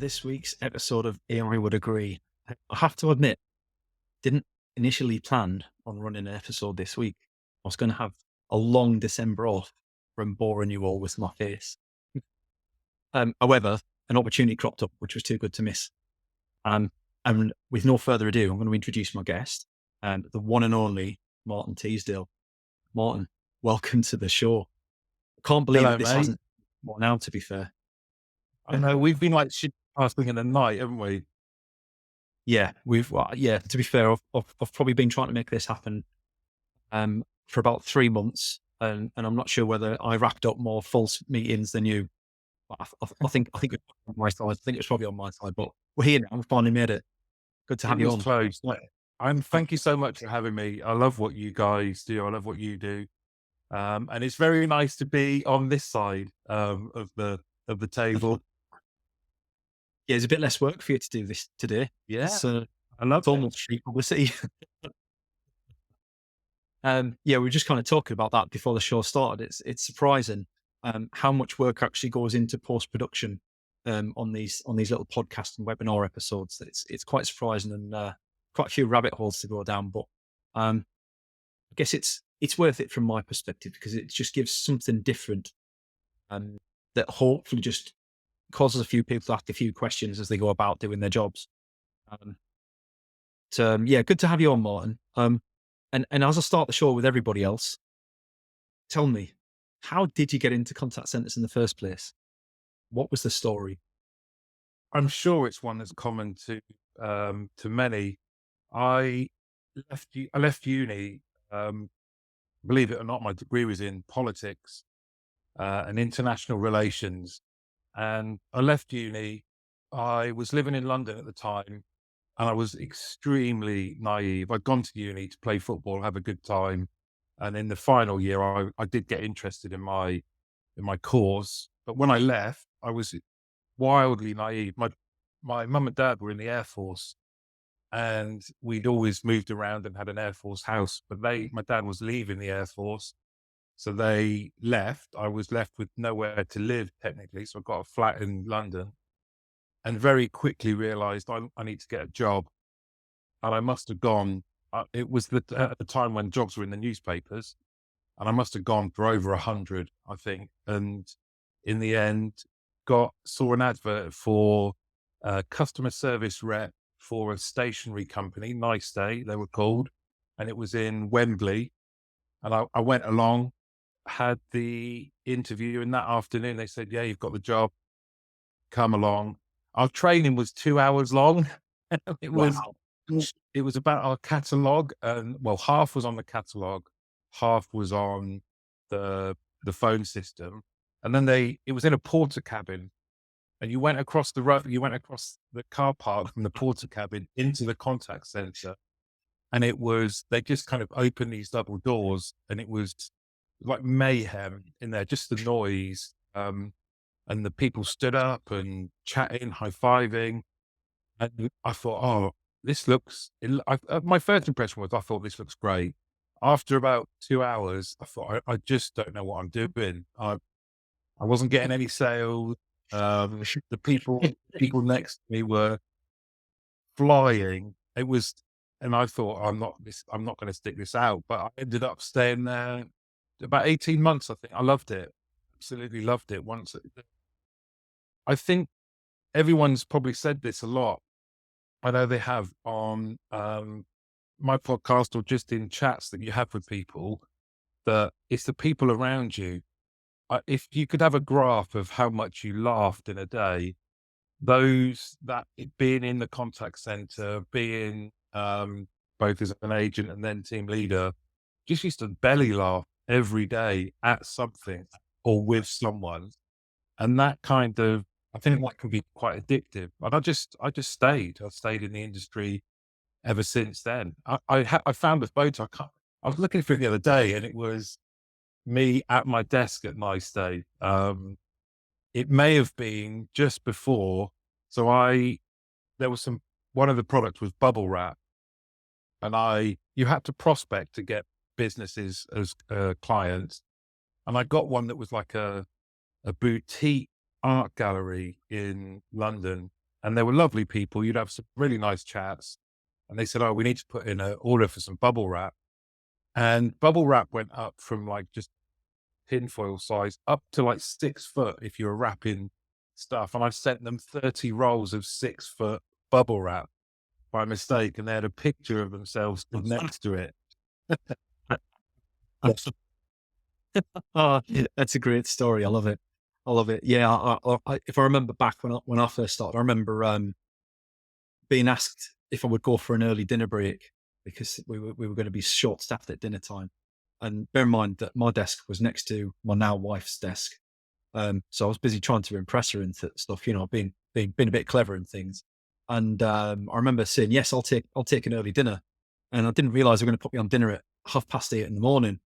this week's episode of AI Would Agree. I have to admit, didn't initially plan on running an episode this week. I was going to have a long December off from boring you all with my face. However, an opportunity cropped up, which was too good to miss. And with no further ado, I'm going to introduce my guest, the one and only Martin Teasdale. Martin, welcome to the show. I can't believe that this hasn't more now, to be fair. I know we've been like passing in the night, haven't we? Yeah, to be fair, I've probably been trying to make this happen for about 3 months, and I'm not sure whether I wrapped up more false meetings than you. But I think it's on my side. I think it's probably on my side, but we're here now. We finally made it. Good to have you on. Close. Thank you so much for having me. I love what you guys do. I love what you do, and it's very nice to be on this side of the table. Yeah, there's a bit less work for you to do this today. Yeah, I love almost free publicity. Yeah, we were just kind of talking about that before the show started. It's surprising how much work actually goes into post production on these little podcast and webinar episodes. It's quite surprising and quite a few rabbit holes to go down. But I guess it's worth it from my perspective because it just gives something different that hopefully just causes a few people to ask a few questions as they go about doing their jobs. Yeah, good to have you on, Martin. And as I start the show with everybody else, tell me, how did you get into contact centers in the first place? What was the story? I'm sure it's one that's common to many. I left uni. Believe it or not, my degree was in politics and international relations. And I left uni. I was living in London at the time, and I was extremely naive. I'd gone to uni to play football, have a good time. And in the final year, I did get interested in my course. But when I left, I was wildly naive. My mum and dad were in the Air Force, and we'd always moved around and had an Air Force house. But my dad was leaving the Air Force, so they left. I was left with nowhere to live technically, so I got a flat in London, and very quickly realised I need to get a job. And I must have gone. It was at the time when jobs were in the newspapers, and I must have gone for over 100, I think. And in the end, saw an advert for a customer service rep for a stationery company, Nice Day they were called, and it was in Wembley. And I went along, had the interview, and that afternoon they said, "Yeah, you've got the job. Come along." Our training was 2 hours long. It was about our catalogue, and half was on the catalogue, half was on the phone system. And then it was in a porter cabin, and you went across the road, you went across the car park from the porter cabin into the contact center. And they just kind of opened these double doors, and it was like mayhem in there, just the noise. And the people stood up and chatting, high-fiving. And I thought, my first impression was, I thought this looks great. After about 2 hours, I thought, I just don't know what I'm doing. I wasn't getting any sales. The people next to me were flying. And I thought, I'm not going to stick this out. But I ended up staying there about 18 months, I think. I loved it. Absolutely loved it. I think everyone's probably said this a lot. I know they have on my podcast or just in chats that you have with people, that it's the people around you. If you could have a graph of how much you laughed in a day, being in the contact center, being both as an agent and then team leader, just used to belly laugh every day at something or with someone. And that kind of, I think that can be quite addictive. And I just stayed. I've stayed in the industry ever since then. I found a photo. I was looking for it the other day, and it was me at my desk at Nice Day. It may have been just before. So one of the products was bubble wrap, and you had to prospect to get businesses as clients. And I got one that was like a boutique art gallery in London, and they were lovely people. You'd have some really nice chats. And they said, "Oh, we need to put in an order for some bubble wrap." And bubble wrap went up from like just tinfoil size up to like 6 foot if you were wrapping stuff. And I sent them 30 rolls of 6 foot bubble wrap by mistake, and they had a picture of themselves stood next to it. Oh, that's a great story. I love it. I love it. Yeah, if I remember back when I first started, I remember being asked if I would go for an early dinner break because we were going to be short staffed at dinner time. And bear in mind that my desk was next to my now wife's desk, so I was busy trying to impress her into stuff, being a bit clever and things. And I remember saying, "Yes, I'll take an early dinner," and I didn't realize they were going to put me on dinner at 8:30 in the morning.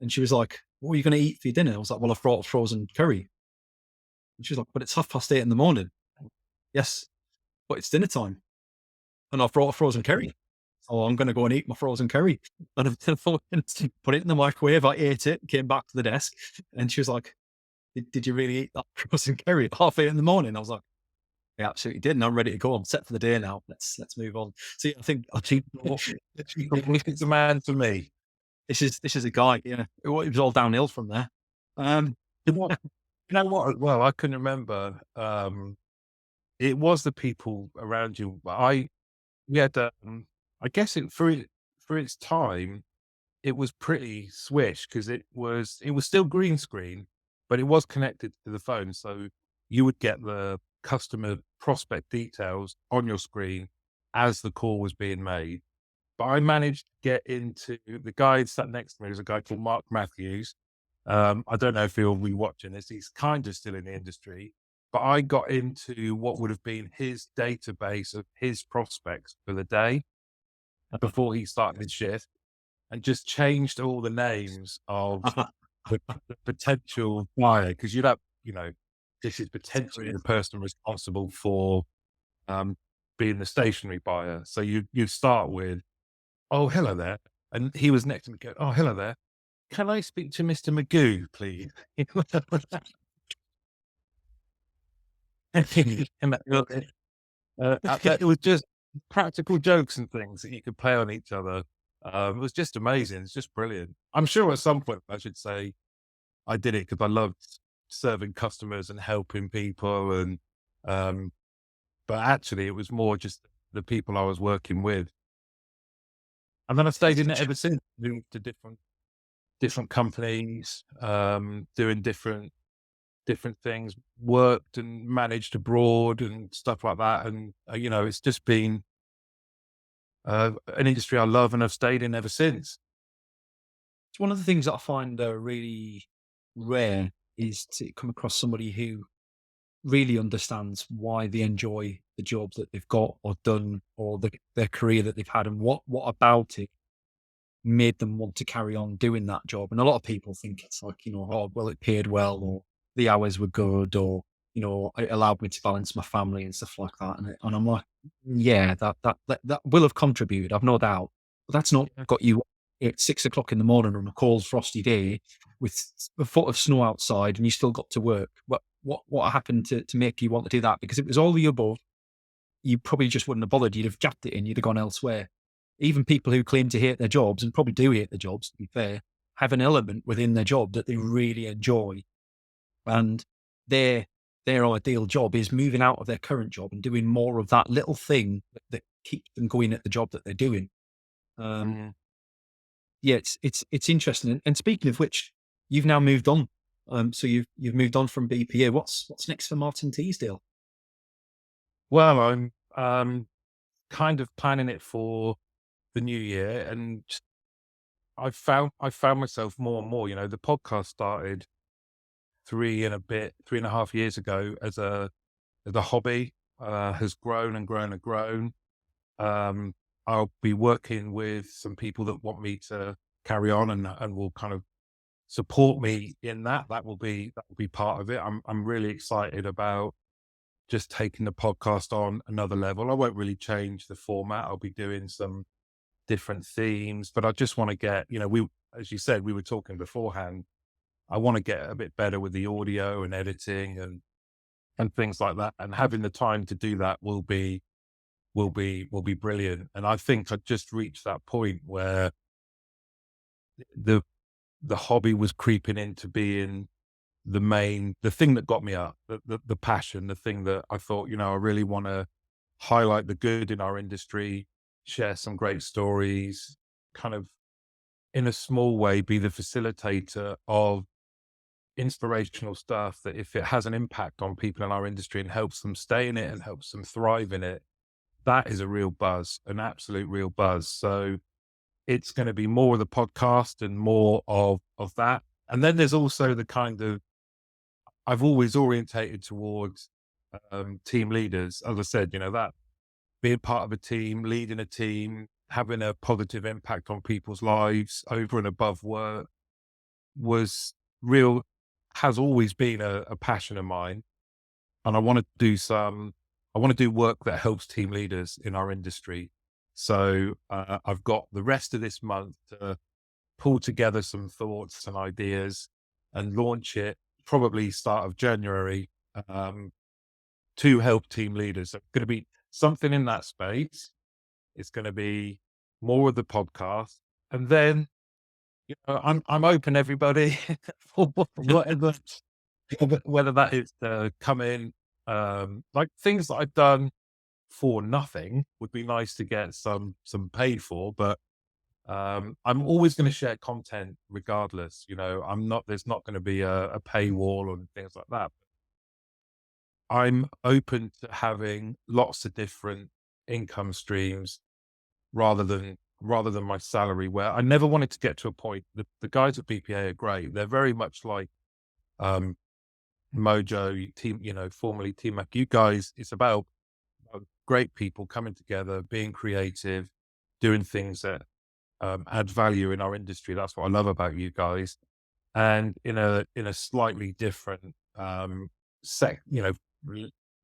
And she was like, "What are you going to eat for your dinner?" I was like, "Well, I've brought a frozen curry." And she was like, "But it's 8:30 in the morning." "Yes, but it's dinner time, and I've brought a frozen curry. So I'm going to go and eat my frozen curry." And I put it in the microwave. I ate it, came back to the desk, and she was like, "Did you really eat that frozen curry at 8:30 in the morning?" I was like, "Yeah, absolutely did. And I'm ready to go. I'm set for the day now. Let's move on." So yeah, I think It's a man to me. this is a guy. Yeah, it was all downhill from there. Um, You know what? You know what? Well, I can remember. It was the people around you. We had. I guess for its time, it was pretty swish because it was still green screen, but it was connected to the phone, so you would get the customer prospect details on your screen as the call was being made. But I managed to get into the guy who sat next to me was a guy called Mark Matthews. I don't know if he'll be watching this. He's kind of still in the industry, but I got into what would have been his database of his prospects for the day before he started his shift, and just changed all the names of the potential buyer because you'd have, this is potentially the person responsible for um, being the stationary buyer. So you start with, "Oh, hello there," and he was next to me. Go, "Oh, hello there. Can I speak to Mr. Magoo, please?" And it was just practical jokes and things that you could play on each other. It was just amazing. It's just brilliant. I'm sure at some point I should say I did it because I loved serving customers and helping people, and um, but actually it was more just the people I was working with. And then I stayed in it ever since, moved to different companies, doing different things, worked and managed abroad and stuff like that. And it's just been an industry I love and I've stayed in ever since. It's one of the things that I find really rare is to come across somebody who really understands why they enjoy the job that they've got or done or their career that they've had and what about it made them want to carry on doing that job. And a lot of people think it's like, "Oh, well, it paid well or the hours were good or, it allowed me to balance my family and stuff like that." And I'm like, yeah, that will have contributed. I've no doubt. But that's not Yeah. got you at 6 o'clock in the morning on a cold, frosty day with a foot of snow outside and you still got to work. What happened to make you want to do that? Because if it was all the above, you probably just wouldn't have bothered. You'd have jacked it in, you'd have gone elsewhere. Even people who claim to hate their jobs, and probably do hate their jobs, to be fair, have an element within their job that they really enjoy. And their their ideal job is moving out of their current job and doing more of that little thing that keeps them going at the job that they're doing. Um, Mhm. yeah, it's interesting. And speaking of which, you've now moved on. So you've moved on from BPA. What's next for Martin Teasdale? Well, I'm kind of planning it for the new year, and I found myself more and more. The podcast started 3.5 years ago as a hobby, has grown and grown and grown. Um, I'll be working with some people that want me to carry on and will kind of support me in that. That will be part of it. I'm really excited about just taking the podcast on another level. I won't really change the format. I'll be doing some different themes, but I just want to get, as you said, we were talking beforehand. I want to get a bit better with the audio and editing, and and things like that. And having the time to do that will be brilliant. And I think I just reached that point where the the hobby was creeping into being the thing that got me up, the passion, the thing that I thought, I really want to highlight the good in our industry, share some great stories, kind of in a small way, be the facilitator of inspirational stuff that if it has an impact on people in our industry and helps them stay in it and helps them thrive in it, that is a real buzz, an absolute real buzz. So it's going to be more of the podcast and more of that. And then there's also the kind of I've always orientated towards team leaders. As I said, that being part of a team, leading a team, having a positive impact on people's lives over and above work was real, has always been a passion of mine. And I want to do work that helps team leaders in our industry. So I've got the rest of this month to pull together some thoughts and ideas and launch it probably start of January to help team leaders. So it's going to be something in that space. It's going to be more of the podcast, and then I'm open, everybody, for whatever, whether that is come in like things that I've done for nothing would be nice to get some paid for, but I'm always going to share content regardless. There's not going to be a paywall and things like that. I'm open to having lots of different income streams rather than my salary, where I never wanted to get to a point. The guys at BPA are great. They're very much like um, Mojo team, formerly TMAC. You guys, it's about great people coming together, being creative, doing things that add value in our industry. That's what I love about you guys. And in a slightly different sec,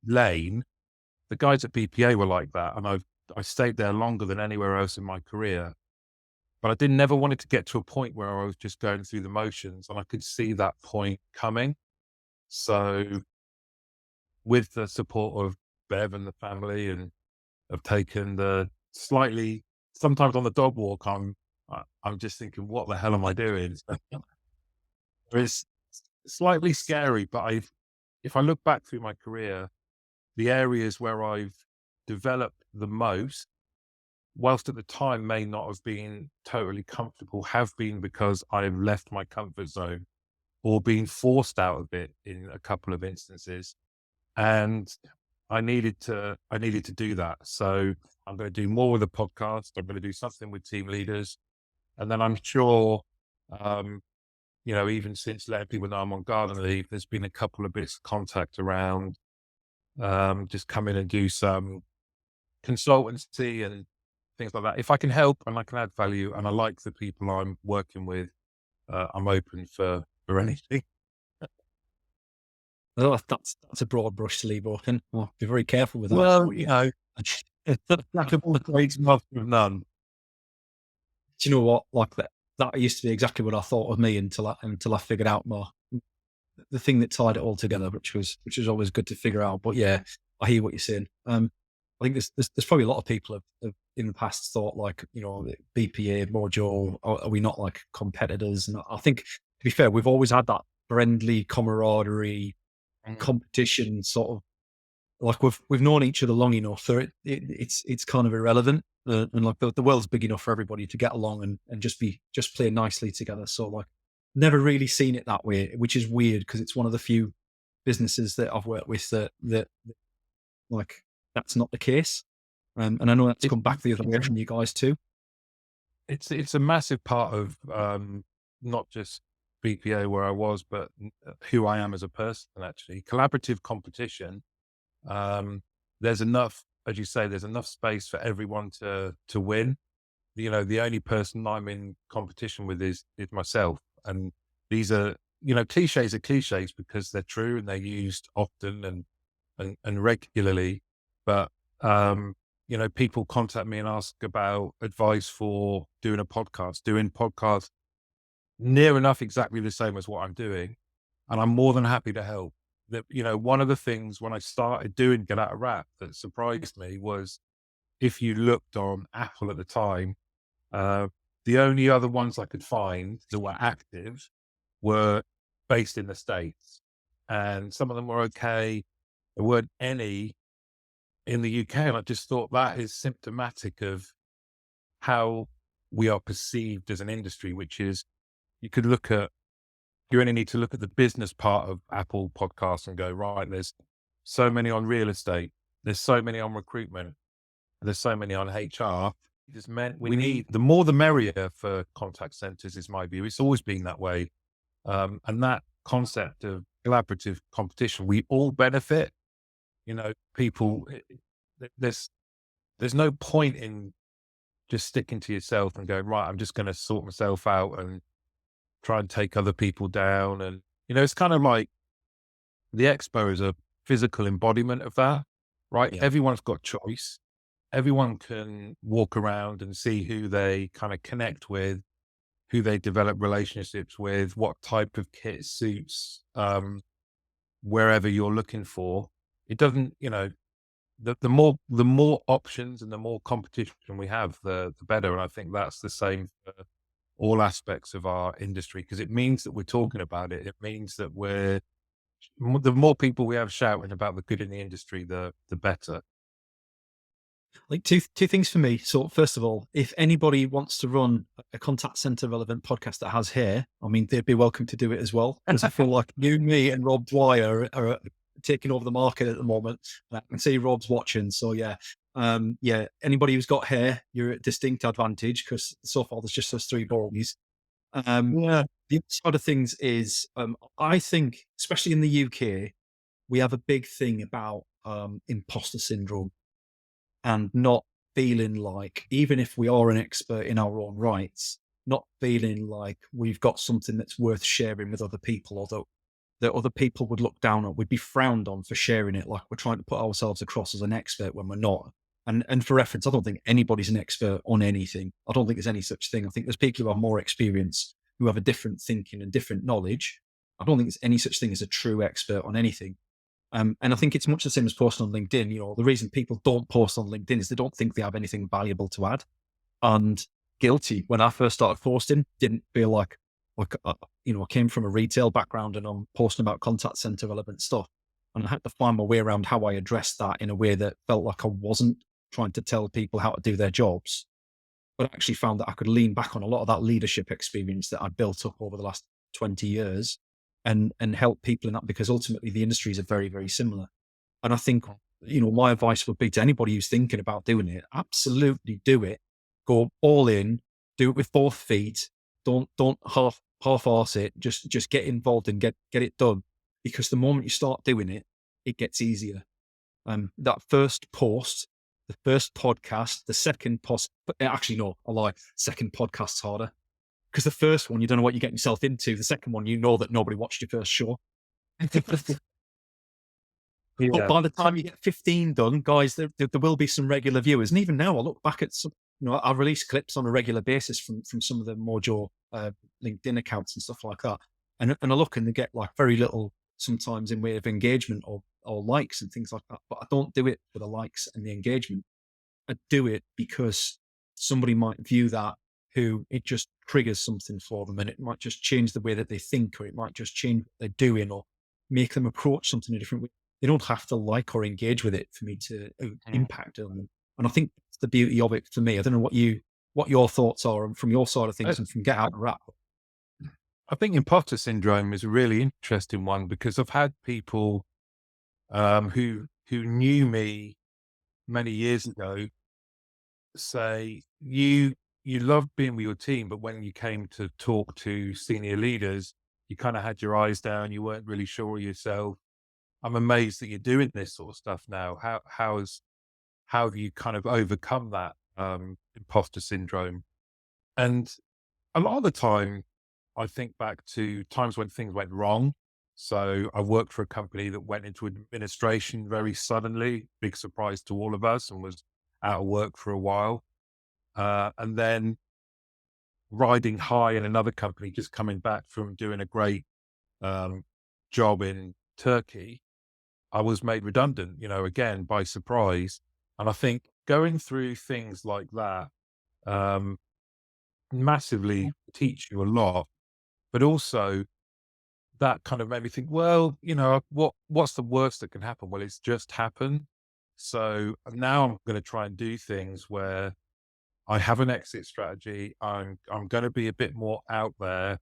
lane, the guys at BPA were like that, and I stayed there longer than anywhere else in my career. But I didn't never wanted to get to a point where I was just going through the motions, and I could see that point coming. So with the support of Bev and the family, and have taken the slightly sometimes on the dog walk, I'm just thinking, what the hell am I doing? It's slightly scary, but if I look back through my career, the areas where I've developed the most, whilst at the time may not have been totally comfortable, have been because I've left my comfort zone or been forced out of it in a couple of instances. And I needed to do that. So I'm going to do more with the podcast. I'm going to do something with team leaders. And then I'm sure, even since letting people know I'm on garden leave, there's been a couple of bits of contact around just come in and do some consultancy and things like that. If I can help and I can add value and I like the people I'm working with, I'm open for anything. Oh, that's a broad brush to leave open. Well, be very careful with that. Well, it's a jack of all trades, master of none. Do you know what? Like that used to be exactly what I thought of me until I figured out more the thing that tied it all together, which was always good to figure out. But yeah, I hear what you're saying. I think there's probably a lot of people have in the past thought like, BPA, Mojo, are we not like competitors? And I think, to be fair, we've always had that friendly camaraderie competition sort of, like we've known each other long enough that it's kind of irrelevant, and like the world's big enough for everybody to get along and just play nicely together. So like, never really seen it that way, which is weird because it's one of the few businesses that I've worked with that like that's not the case. And I know that's come back the other way from you guys too. It's a massive part of not just BPA where I was, but who I am as a person. Actually, collaborative competition. There's enough, as you say, there's enough space for everyone to win. The only person I'm in competition with is myself, and these are cliches are cliches because they're true and they're used often and regularly. But people contact me and ask about advice for doing podcasts near enough exactly the same as what I'm doing, and I'm more than happy to help. that, one of the things when I started doing Get Out of Rap that surprised me was if you looked on Apple at the time, uh, the only other ones I could find that were active were based in the States. And some of them were okay. There weren't any in the UK. And I just thought that is symptomatic of how we are perceived as an industry, which is you could look at, you only need to look at the business part of Apple podcasts and go, right, there's so many on real estate, there's so many on recruitment, there's so many on HR. It just meant we need the more the merrier for contact centers, is my view. It's always been that way. And that concept of collaborative competition, we all benefit. People, there's no point in just sticking to yourself and going, right, I'm just going to sort myself out and try and take other people down. And, it's kind of like the expo is a physical embodiment of that, right? Yeah. Everyone's got choice. Everyone can walk around and see who they kind of connect with, who they develop relationships with, what type of kit suits wherever you're looking for. It doesn't, the more options and the more competition we have, the better. And I think that's the same for all aspects of our industry, because it means that we're talking about it. It means that the more people we have shouting about the good in the industry, the better. Like two things for me. So first of all, if anybody wants to run a contact center relevant podcast that has hair, I mean, they'd be welcome to do it as well. Because I feel like you, me, and Rob Dwyer are taking over the market at the moment. I can see Rob's watching. So yeah, anybody who's got hair, you're at distinct advantage because so far there's just those three boys. Yeah. The other side of things is, I think, especially in the UK, we have a big thing about imposter syndrome and not feeling like, even if we are an expert in our own rights, not feeling like we've got something that's worth sharing with other people, although that other people would look down on, we'd be frowned on for sharing it, like we're trying to put ourselves across as an expert when we're not. And for reference, I don't think anybody's an expert on anything. I don't think there's any such thing. I think there's people who have more experience, who have a different thinking and different knowledge. I don't think there's any such thing as a true expert on anything. And I think it's much the same as posting on LinkedIn. The reason people don't post on LinkedIn is they don't think they have anything valuable to add. And guilty, when I first started posting, didn't feel like I came from a retail background and I'm posting about contact center relevant stuff. And I had to find my way around how I addressed that in a way that felt like I wasn't trying to tell people how to do their jobs, but I actually found that I could lean back on a lot of that leadership experience that I'd built up over the last 20 years and help people in that, because ultimately the industries are very, very similar. And I think, my advice would be to anybody who's thinking about doing it, absolutely do it. Go all in, do it with both feet. Don't half-arse it. Just get involved and get it done. Because the moment you start doing it, it gets easier. That first post, the first podcast, the second post, actually, no, I lie. Second podcast's harder. Because the first one, you don't know what you're getting yourself into. The second one, you know that nobody watched your first show. But Yeah. by the time you get 15 done, guys, there will be some regular viewers. And even now, I look back at some, I release clips on a regular basis from some of the Mojo LinkedIn accounts and stuff like that. And I look and they get like very little sometimes in way of engagement or likes and things like that. But I don't do it for the likes and the engagement. I do it because somebody might view that who it just triggers something for them, and it might just change the way that they think, or it might just change what they're doing, or make them approach something a different way. They don't have to like or engage with it for me to impact on them. And I think that's the beauty of it for me. I don't know what your thoughts are from your side of I, things and from Get Out and Rap. I think imposter syndrome is a really interesting one, because I've had people who knew me many years ago say, you loved being with your team, but when you came to talk to senior leaders, you kind of had your eyes down, you weren't really sure of yourself. I'm amazed that you're doing this sort of stuff now. How have you kind of overcome that imposter syndrome? And a lot of the time, I think back to times when things went wrong. So I worked for a company that went into administration very suddenly, big surprise to all of us, and was out of work for a while. And then riding high in another company, just coming back from doing a great job in Turkey. I was made redundant, again, by surprise. And I think going through things like that, um, massively teach you a lot, but also that kind of made me think, well, what's the worst that can happen? Well, it's just happened. So now I'm going to try and do things where I have an exit strategy. I'm going to be a bit more out there.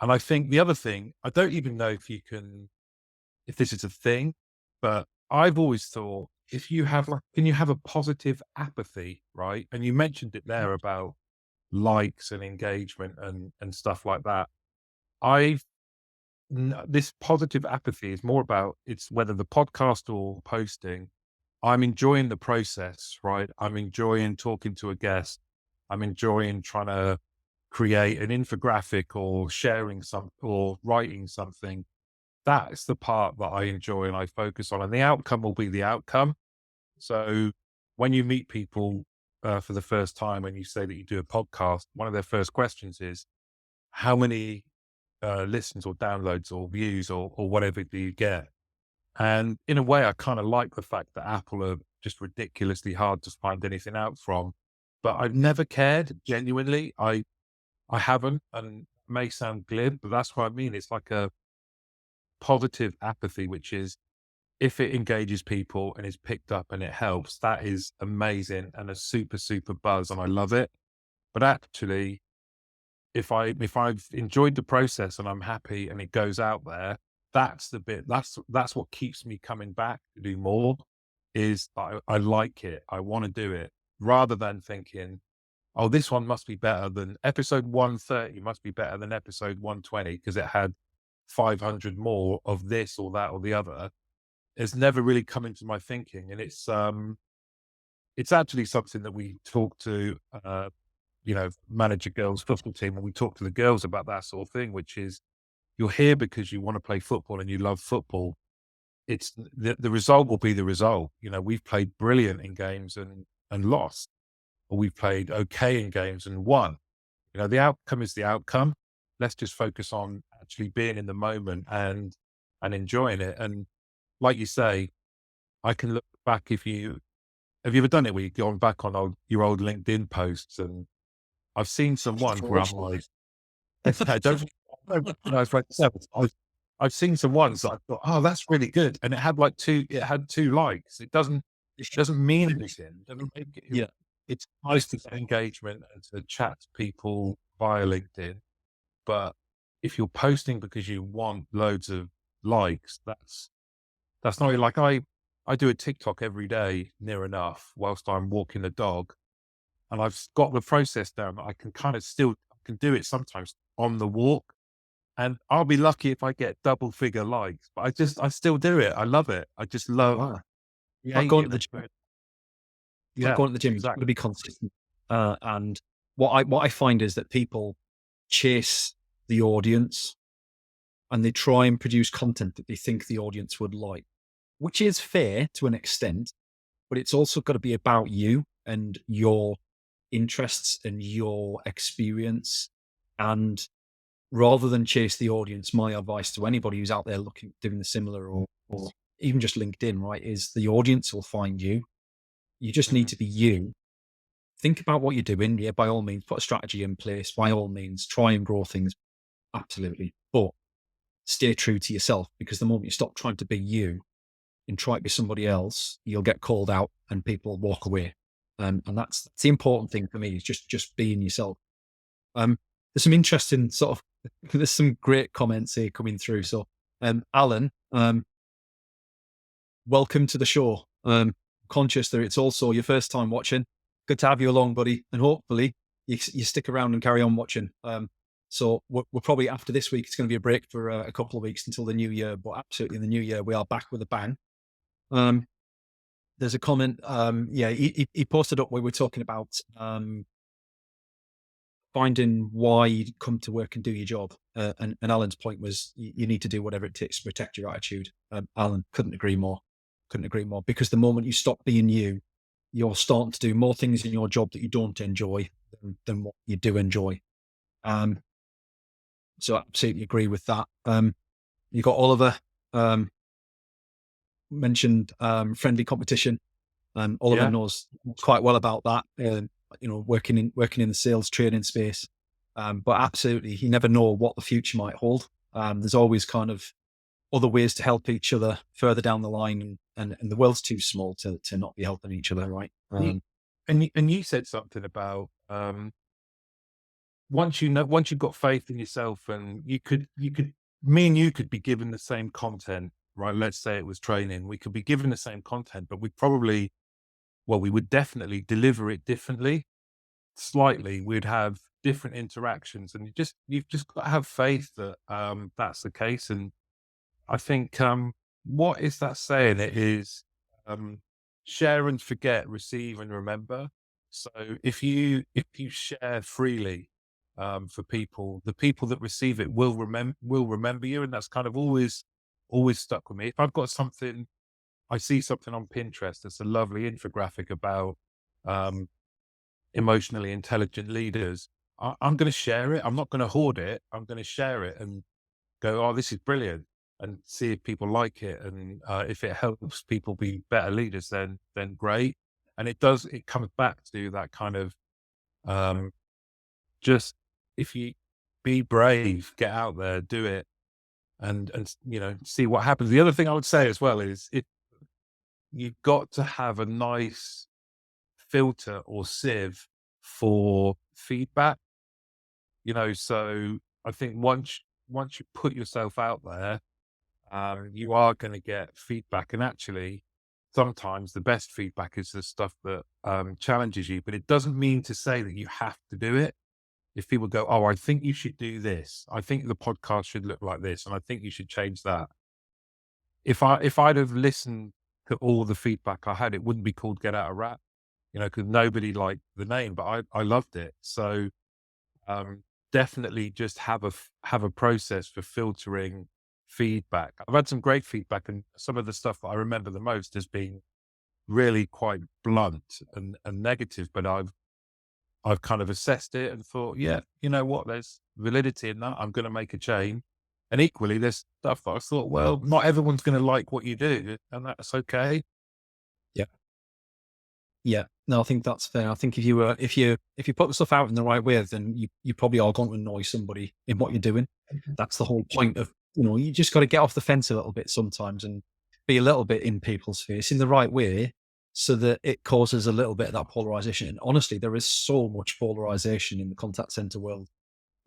And I think the other thing, I don't even know if this is a thing, but I've always thought if you have can you have a positive apathy, right? And you mentioned it there about likes and engagement and stuff like that. I've this positive apathy is more about it's whether the podcast or posting, I'm enjoying the process, right? I'm enjoying talking to a guest. I'm enjoying trying to create an infographic or sharing some or writing something. That's the part that I enjoy and I focus on, and the outcome will be the outcome. So when you meet people for the first time and you say that you do a podcast, one of their first questions is, how many listens or downloads or views or whatever do you get? And in a way, I kind of like the fact that Apple are just ridiculously hard to find anything out from. But I've never cared genuinely. I haven't, and it may sound glib, but that's what I mean. It's like a positive apathy, which is if it engages people and is picked up and it helps, that is amazing and a super, super buzz. And I love it. But actually, if I've enjoyed the process and I'm happy and it goes out there, that's the bit that's what keeps me coming back to do more is I like it. I want to do it rather than thinking, oh, this one must be better than episode 130 must be better than episode 120 because it had 500 more of this or that or the other. It's never really come into my thinking. And it's actually something that we talk to manage a girls' football team, and we talk to the girls about that sort of thing, which is you're here because you want to play football and you love football. It's the result will be the result. We've played brilliant in games and lost, or we've played okay in games and won. The outcome is the outcome. Let's just focus on actually being in the moment and enjoying it. And like you say, I can look back if you have you ever done it where you've gone back on your old LinkedIn posts, and I've seen some ones where I'm like, I don't recognize myself. I've seen some ones that I thought, oh, that's really good. And it had two likes. It doesn't mean anything. It doesn't make it, Yeah. it's nice to get engagement and to chat to people via LinkedIn. But if you're posting because you want loads of likes, that's not like I do a TikTok every day near enough whilst I'm walking the dog. And I've got the process down that I can kind of still can do it sometimes on the walk. And I'll be lucky if I get double figure likes, but I still do it. I love it. I just love Wow. Like going to creating the and gym. Like yeah, going to the gym, you've got to exactly. be consistent. And what I find is that people chase the audience and they try and produce content that they think the audience would like, which is fair to an extent, but it's also got to be about you and your interests and your experience. And rather than chase the audience, my advice to anybody who's out there looking, doing the similar or even just LinkedIn, right, is the audience will find you. You just need Mhm. to be you. Think about what you're doing. Yeah, by all means, put a strategy in place. By all means, try and grow things. Absolutely. But stay true to yourself because the moment you stop trying to be you and try to be somebody else, you'll get called out and people walk away. And that's the important thing for me is just being yourself. There's some interesting sort of there's some great comments here coming through. So, Alan, welcome to the show. Conscious that it's also your first time watching. Good to have you along, buddy, and hopefully you stick around and carry on watching. So we're probably after this week. It's going to be a break for a couple of weeks until the new year, but absolutely in the new year we are back with a bang. There's a comment. Yeah, he posted up where we're talking about finding why you come to work and do your job. And Alan's point was you need to do whatever it takes to protect your attitude. Alan, couldn't agree more. Couldn't agree more. Because the moment you stop being you, you're starting to do more things in your job that you don't enjoy than what you do enjoy. So I absolutely agree with that. You got Oliver. mentioned friendly competition. Oliver Yeah. knows quite well about that. Working in the sales training space. But absolutely, you never know what the future might hold. There's always kind of other ways to help each other further down the line, and the world's too small to not be helping each other, right? You, and you said something about, once you've got faith in yourself, and you could me and you could be given the same content, right? Let's say it was training. We could be given the same content, but we would definitely deliver it differently, slightly. We'd have different interactions, and you've just got to have faith that that's the case. And I think, what is that saying? It is, um, share and forget, receive and remember. So if you share freely, for people, the people that receive it will remember you, and that's kind of always stuck with me. If I've got something, I see something on Pinterest that's a lovely infographic about, um, emotionally intelligent leaders. I'm going to share it. I'm not going to hoard it. I'm going to share it and go, "Oh, this is brilliant," and see if people like it. And if it helps people be better leaders, then great. And it comes back to that kind of, um, just, if you be brave, get out there, do it, and see what happens. The other thing I would say as well is, you've got to have a nice filter or sieve for feedback. So I think once you put yourself out there, you are going to get feedback. And actually, sometimes the best feedback is the stuff that challenges you. But it doesn't mean to say that you have to do it. If people go, "Oh, I think you should do this. I think the podcast should look like this, and I think you should change that." If I'd have listened to all the feedback I had, it wouldn't be called Get Out of Rap, because nobody liked the name, but I loved it. So, um, definitely just have a process for filtering feedback. I've had some great feedback, and some of the stuff that I remember the most has been really quite blunt and negative, but I've kind of assessed it and thought, yeah, you know what, there's validity in that. I'm going to make a change. And equally, there's stuff that I thought, well, not everyone's going to like what you do, and that's okay. Yeah. Yeah, no, I think that's fair. I think if you put the stuff out in the right way, then you probably are going to annoy somebody in what you're doing. That's the whole point of, you just got to get off the fence a little bit sometimes and be a little bit in people's face in the right way, so that it causes a little bit of that polarization. And honestly, there is so much polarization in the contact center world.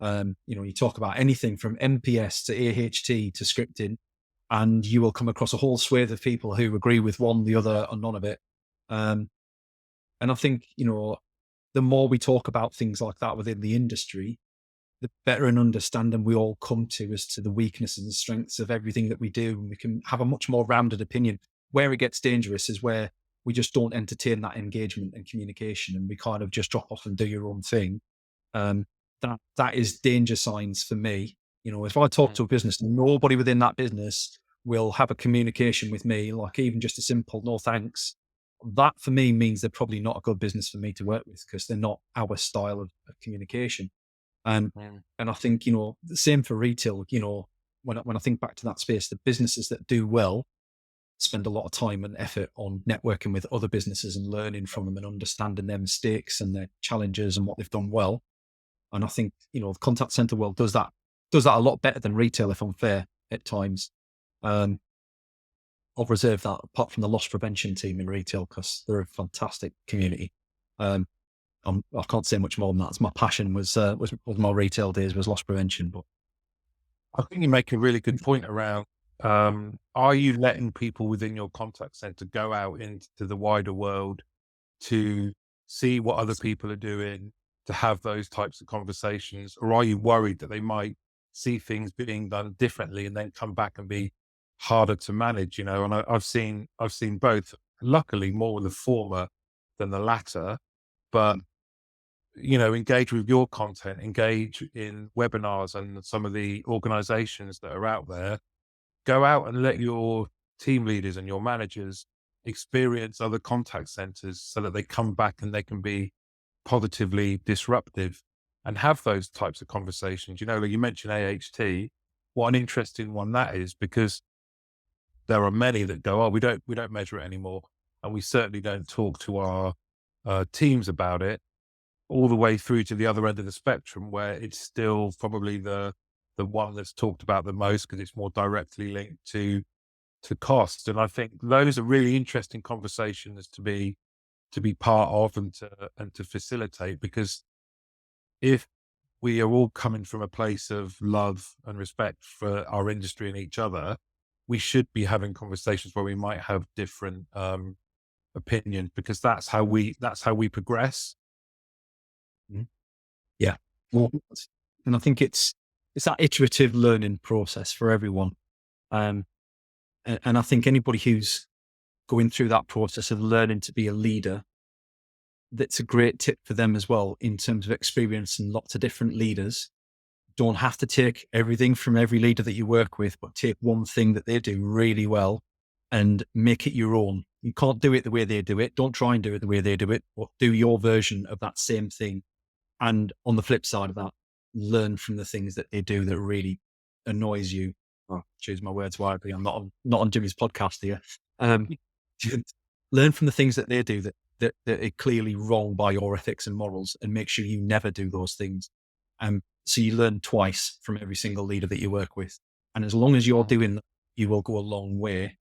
You talk about anything from MPS to AHT to scripting, and you will come across a whole swathe of people who agree with one, the other, or none of it. Um, and I think, the more we talk about things like that within the industry, the better an understanding we all come to as to the weaknesses and strengths of everything that we do. And we can have a much more rounded opinion. Where it gets dangerous is where we just don't entertain that engagement and communication, and we kind of just drop off and do your own thing. Um, that is danger signs for me. If I talk Mm. to a business, nobody within that business will have a communication with me, like even just a simple "no thanks." That for me means they're probably not a good business for me to work with, because they're not our style of communication. And Mm. and I think, the same for retail. When I think back to that space, the businesses that do well spend a lot of time and effort on networking with other businesses and learning from them and understanding their mistakes and their challenges and what they've done well. And I think, the contact center world does that a lot better than retail, if I'm fair, at times. Um, I'll reserve that apart from the loss prevention team in retail, because they're a fantastic community. Um, I can't say much more than that. It's my passion was my retail days was loss prevention. But I think you make a really good point around, are you letting people within your contact center go out into the wider world to see what other people are doing, to have those types of conversations? Or are you worried that they might see things being done differently and then come back and be harder to manage? And I've seen both. Luckily, more the former than the latter. But engage with your content, engage in webinars and some of the organizations that are out there. Go out and let your team leaders and your managers experience other contact centers, so that they come back and they can be positively disruptive and have those types of conversations. Like you mentioned AHT, what an interesting one that is, because there are many that go, oh, we don't measure it anymore, and we certainly don't talk to our teams about it. All the way through to the other end of the spectrum, where it's still probably the one that's talked about the most because it's more directly linked to cost. And I think those are really interesting conversations to be part of and to facilitate, because if we are all coming from a place of love and respect for our industry and each other, we should be having conversations where we might have different opinions, because that's how we progress. Mhm. Yeah. Well, and I think it's that iterative learning process for everyone. Um, and I think anybody who's going through that process of learning to be a leader, that's a great tip for them as well, in terms of experiencing lots of different leaders. Don't have to take everything from every leader that you work with, but take one thing that they do really well and make it your own. You can't do it the way they do it. Don't try and do it the way they do it, but do your version of that same thing. And on the flip side of that, learn from the things that they do that really annoys you. Oh, choose my words wisely. I'm not on Jimmy's podcast here. Um, learn from the things that they do that are clearly wrong by your ethics and morals, and make sure you never do those things. So you learn twice from every single leader that you work with. And as long as you're doing that, you will go a long way.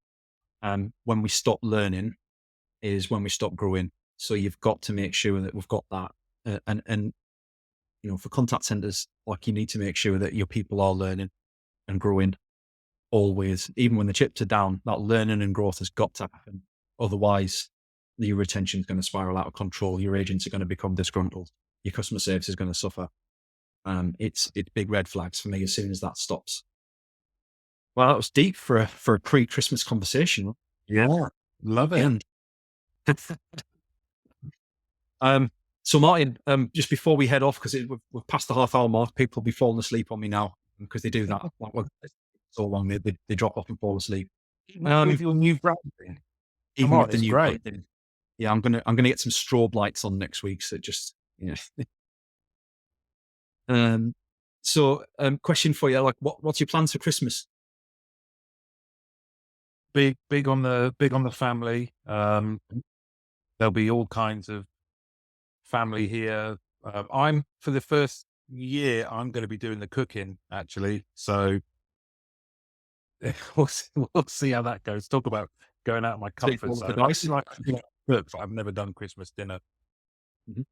When we stop learning is when we stop growing. So you've got to make sure that we've got that. And for contact centers, like, you need to make sure that your people are learning and growing always, even when the chips are down. That learning and growth has got to happen. Otherwise, your retention is going to spiral out of control. Your agents are going to become disgruntled. Your customer service is going to suffer. It's big red flags for me as soon as that stops. Well, that was deep for a pre-Christmas conversation. Yeah, love it. And so Martin, just before we head off, because we're past the half hour mark, people will be falling asleep on me now, because they do that. Like, well, it's so long, they drop off and fall asleep. With your new branding, come Even on, with the it's new great. branding. Yeah, I'm gonna get some strobe lights on next week. So just, um, question for you, like, what's your plans for Christmas? Big on the family. There'll be all kinds of family here. I'm for the first year, I'm going to be doing the cooking actually. So we'll see how that goes. Talk about going out of my Take comfort all of the zone. I dice. actually like to cook, but I've never done Christmas dinner. Mhm.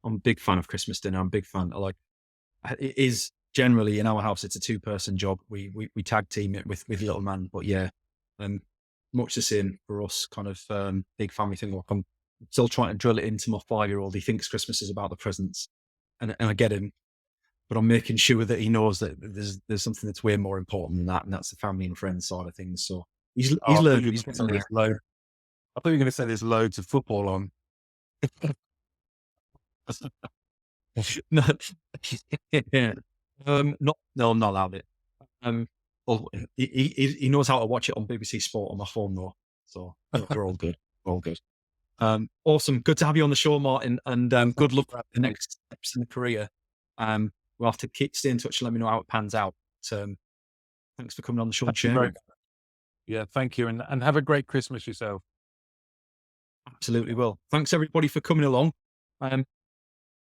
I'm a big fan of Christmas dinner. I'm a big fan. It is generally in our house. It's a 2-person job. We tag team it with little man. But yeah, um, much the same for us. Kind of big family thing. Like, I'm still trying to drill it into my 5-year-old. He thinks Christmas is about the presents, and I get him. But I'm making sure that he knows that there's something that's way more important than that, and that's the family and friends side of things. So Oh, he's learned. He's getting there. I thought you were going to say there's loads of football on. No, yeah. Not no, I'm not allowed it. Um, well, he knows how to watch it on BBC Sport on my phone though, so we're all good. We're all good. Awesome. Good to have you on the show, Martin, and good luck with the next steps in the career. We'll have to stay in touch and let me know how it pans out. Thanks for coming on the show and Thank you very sharing. much. Yeah, thank you, and have a great Christmas yourself. Absolutely will. Thanks everybody for coming along. Um,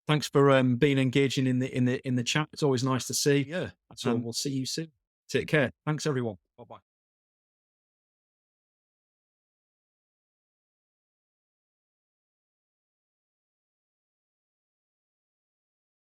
Thanks for being engaging in the chat. It's always nice to see. Yeah. So we'll see you soon. Take care. Thanks everyone. Bye bye.